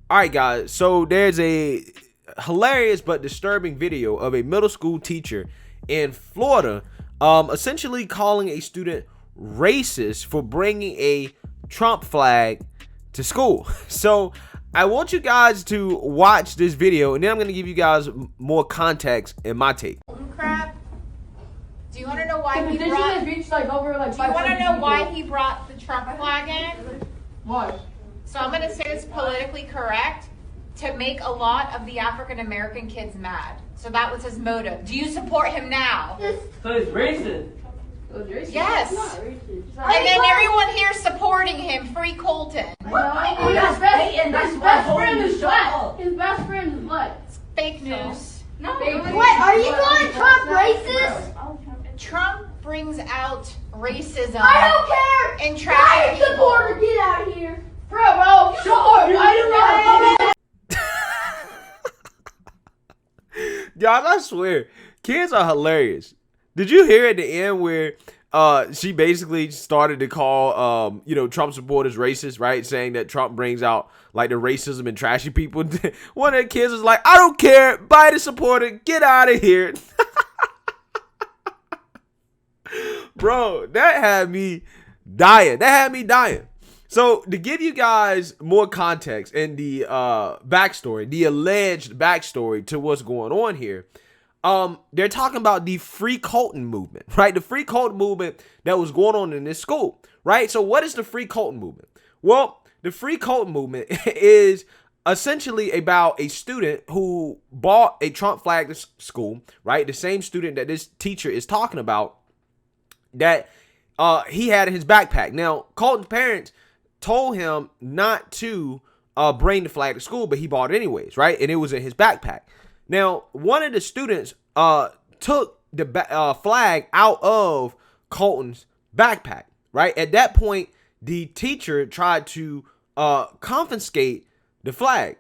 All right, guys. So there's a hilarious but disturbing video of a middle school teacher in Florida, essentially calling a student racist for bringing a Trump flag to school. So I want you guys to watch this video, and then I'm going to give you guys more context in my take. Crap. Do you want to know why he Did brought? you guys reach like over like? Do you want to know why he brought the Trump flag in? Why? So I'm going to say this politically correct, to make a lot of the African American kids mad. So that was his motive. Do you support him now? So he's racist. Yes. And then everyone here supporting him. Free Colton. His best friend is black. His best friend is black. Fake news. No. Wait, are you calling Trump racist? Trump brings out racism. I don't care. And trash people. Supporter, get out of here. Bro, sure. I do not. Y'all, I swear, kids are hilarious. Did you hear at the end where she basically started to call Trump supporters racist, right? Saying that Trump brings out like the racism and trashy people. One of the kids was like, I don't care, Biden supporter, get out of here. Bro, that had me dying. So to give you guys more context and the backstory, the alleged backstory to what's going on here, they're talking about the Free Colton movement, right? The Free Colton movement that was going on in this school, right? So what is the Free Colton movement? Well, the Free Colton movement is essentially about a student who bought a Trump flag to school, right? The same student that this teacher is talking about that he had in his backpack. Now, Colton's parents told him not to bring the flag to school, but he bought it anyways, right? And it was in his backpack. Now, one of the students took the flag out of Colton's backpack, right? At that point, the teacher tried to confiscate the flag.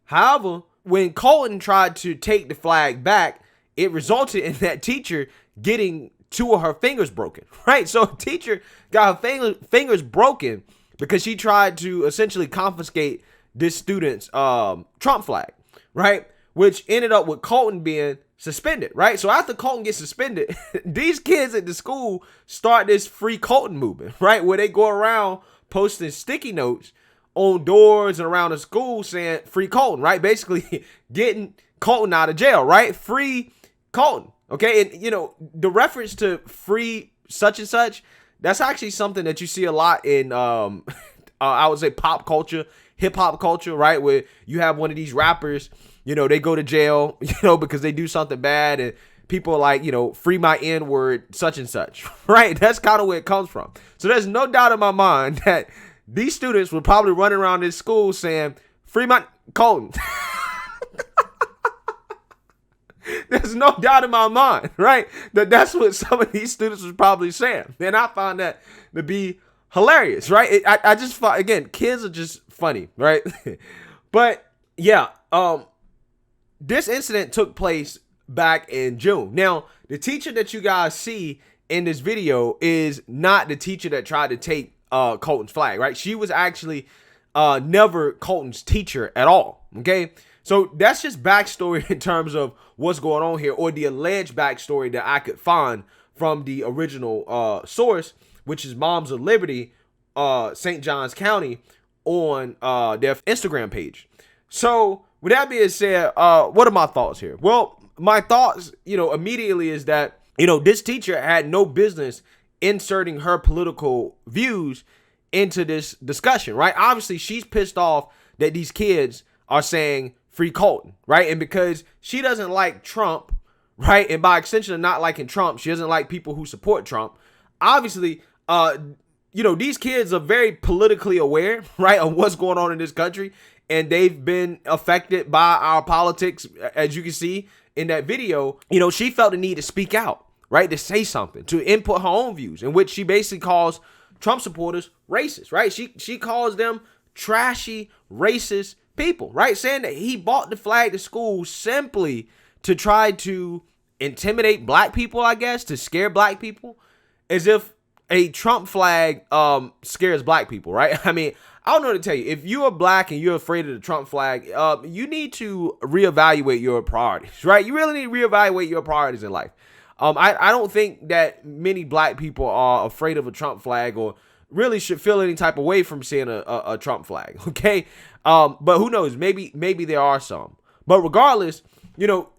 However, when Colton tried to take the flag back, it resulted in that teacher getting two of her fingers broken, right? So a teacher got her fingers broken because she tried to essentially confiscate this student's Trump flag, right? Which ended up with Colton being suspended, right? So after Colton gets suspended, these kids at the school start this Free Colton movement, right? Where they go around posting sticky notes on doors and around the school saying Free Colton, right? Basically getting Colton out of jail, right? Free Colton, okay? And, the reference to free such and such, that's actually something that you see a lot in, I would say, pop culture, hip hop culture, right? Where you have one of these rappers, they go to jail, because they do something bad, and people are like, free my N-word, such and such, right? That's kind of where it comes from. So there's no doubt in my mind that these students were probably running around this school saying, free my Colton. There's no doubt in my mind, right? That's what some of these students was probably saying. And I found that to be hilarious, right? I just thought, again, kids are just funny, right? But yeah, this incident took place back in June. Now, the teacher that you guys see in this video is not the teacher that tried to take Colton's flag, right? She was actually never Colton's teacher at all, okay? So that's just backstory in terms of what's going on here, or the alleged backstory that I could find from the original source, which is Moms of Liberty, St. Johns County, on their Instagram page. So with that being said, what are my thoughts here? Well, my thoughts, immediately is that, this teacher had no business inserting her political views into this discussion, right? Obviously, she's pissed off that these kids are saying Free Colton, right? And because she doesn't like Trump, right? And by extension of not liking Trump, she doesn't like people who support Trump. Obviously, these kids are very politically aware, right, of what's going on in this country. And they've been affected by our politics, as you can see in that video. She felt the need to speak out, right? To say something, to input her own views, in which she basically calls Trump supporters racist, right? She calls them trashy, racist people, right? Saying that he bought the flag to school simply to try to intimidate black people, I guess, to scare black people, as if a Trump flag scares black people, right? I mean, I don't know what to tell you. If you are black and you're afraid of the Trump flag, you need to reevaluate your priorities, right? You really need to reevaluate your priorities in life. I don't think that many black people are afraid of a Trump flag or really should feel any type of way from seeing a Trump flag, okay? But who knows? Maybe there are some. But regardless,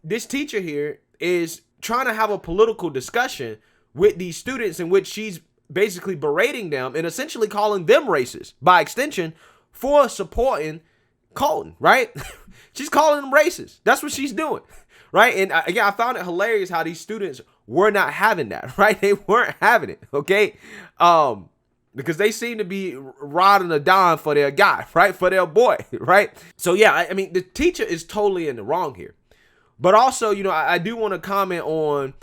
this teacher here is trying to have a political discussion with these students in which she's basically berating them and essentially calling them racist by extension for supporting Colton, right? She's calling them racist. That's what she's doing, right? And again, I found it hilarious how these students were not having that, right? They weren't having it, okay? Because they seem to be riding a dime for their guy, right? For their boy, right? So yeah, I mean, the teacher is totally in the wrong here. But also, I do want to comment on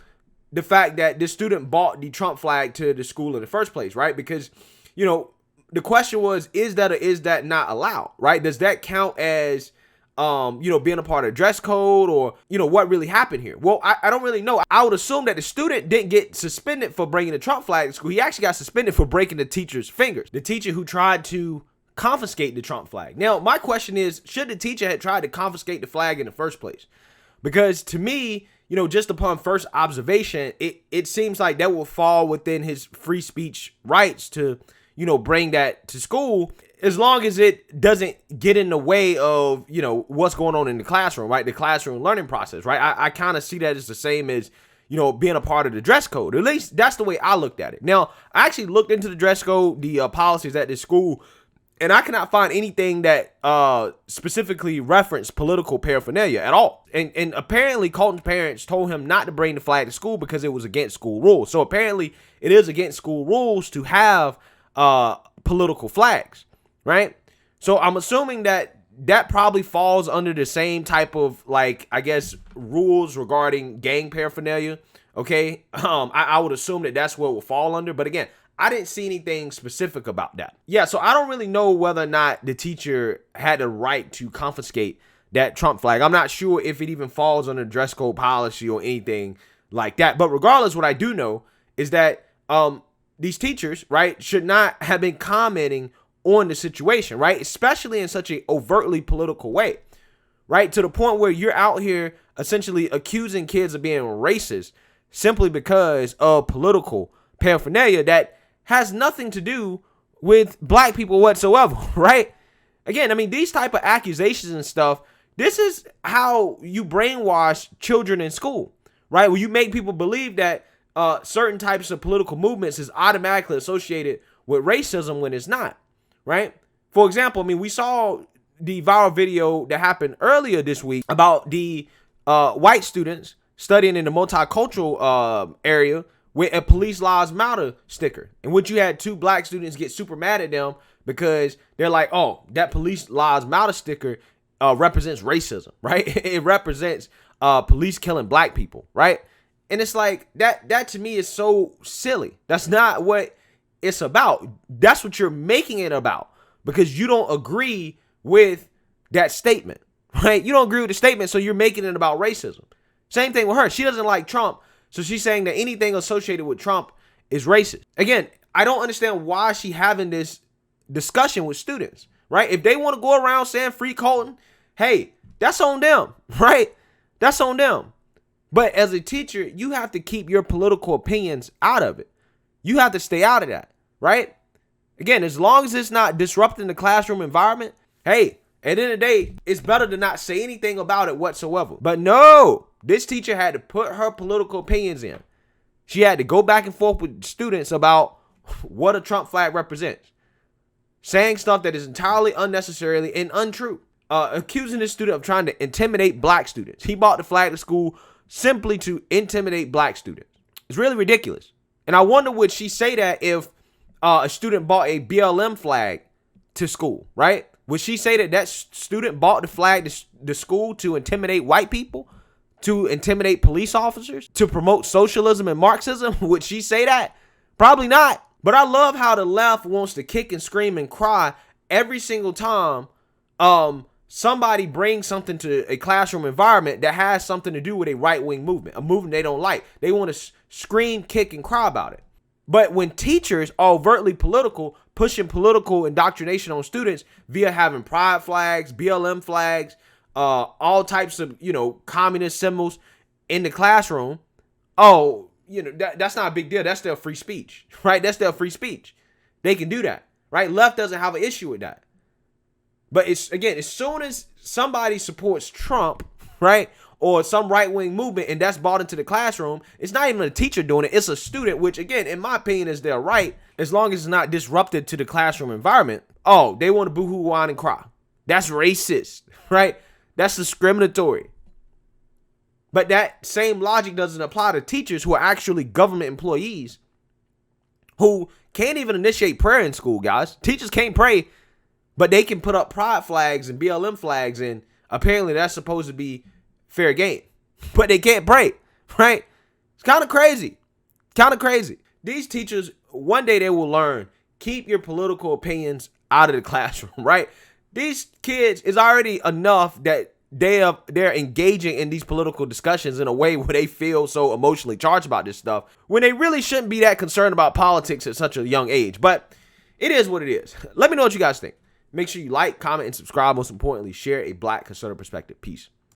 the fact that this student bought the Trump flag to the school in the first place, right? Because, the question was, is that or is that not allowed, right? Does that count as, being a part of dress code or, what really happened here? Well, I don't really know. I would assume that the student didn't get suspended for bringing the Trump flag to school. He actually got suspended for breaking the teacher's fingers. The teacher who tried to confiscate the Trump flag. Now, my question is, should the teacher have tried to confiscate the flag in the first place? Because to me, just upon first observation, it seems like that will fall within his free speech rights to, bring that to school, as long as it doesn't get in the way of, what's going on in the classroom, right? The classroom learning process, right? I kind of see that as the same as, being a part of the dress code. At least that's the way I looked at it. Now, I actually looked into the dress code, the policies at this school, and I cannot find anything that specifically referenced political paraphernalia at all. And apparently Colton's parents told him not to bring the flag to school because it was against school rules. So apparently it is against school rules to have political flags, right? So I'm assuming that probably falls under the same type of, rules regarding gang paraphernalia, okay? I would assume that that's what it will fall under. But again, I didn't see anything specific about that. Yeah, so I don't really know whether or not the teacher had the right to confiscate that Trump flag. I'm not sure if it even falls under dress code policy or anything like that. But regardless, what I do know is that these teachers, right, should not have been commenting on the situation, right? Especially in such an overtly political way, right? To the point where you're out here essentially accusing kids of being racist simply because of political paraphernalia that has nothing to do with black people whatsoever, right? Again, I mean, these type of accusations and stuff, this is how you brainwash children in school, right? Where you make people believe that certain types of political movements is automatically associated with racism when it's not, right? For example, I mean, we saw the viral video that happened earlier this week about the white students studying in the multicultural area with a Police Lives Matter sticker, in which you had two black students get super mad at them because they're like, oh, that Police Lives Matter sticker represents racism, right? It represents police killing black people, right? And it's like, that to me is so silly. That's not what it's about. That's what you're making it about because you don't agree with that statement, right? You don't agree with the statement, so you're making it about racism. Same thing with her. She doesn't like Trump, so she's saying that anything associated with Trump is racist. Again, I don't understand why she having this discussion with students, right? If they want to go around saying free Colton, hey, that's on them, right? That's on them. But as a teacher, you have to keep your political opinions out of it. You have to stay out of that, right? Again, as long as it's not disrupting the classroom environment, hey, at the end of the day, it's better to not say anything about it whatsoever. But no, this teacher had to put her political opinions in. She had to go back and forth with students about what a Trump flag represents, saying stuff that is entirely unnecessarily and untrue, accusing this student of trying to intimidate black students. He bought the flag to school simply to intimidate black students. It's really ridiculous. And I wonder, would she say that if a student bought a BLM flag to school, right? Would she say that student bought the flag to school to intimidate white people, to intimidate police officers, to promote socialism and Marxism? Would she say that? Probably not. But I love how the left wants to kick and scream and cry every single time somebody brings something to a classroom environment that has something to do with a right-wing movement, a movement they don't like. They want to scream, kick, and cry about it. But when teachers are overtly political, pushing political indoctrination on students via having pride flags, BLM flags, all types of, communist symbols in the classroom. Oh, that's not a big deal. That's their free speech, right? That's their free speech. They can do that, right? Left doesn't have an issue with that. But it's, again, as soon as somebody supports Trump, right, or some right-wing movement, and that's brought into the classroom, it's not even a teacher doing it. It's a student, which, again, in my opinion, is their right, as long as it's not disrupted to the classroom environment. Oh, they want to boo-hoo, whine, and cry. That's racist, right? That's discriminatory. But that same logic doesn't apply to teachers who are actually government employees who can't even initiate prayer in school, guys. Teachers can't pray, but they can put up pride flags and BLM flags, and apparently that's supposed to be fair game. But they can't pray, right? It's kind of crazy. Kind of crazy. These teachers, one day they will learn, keep your political opinions out of the classroom, right? These kids, is already enough that they're engaging in these political discussions in a way where they feel so emotionally charged about this stuff, when they really shouldn't be that concerned about politics at such a young age. But it is what it is. Let me know what you guys think. Make sure you like, comment, and subscribe. Most importantly, share a Black conservative perspective. Peace.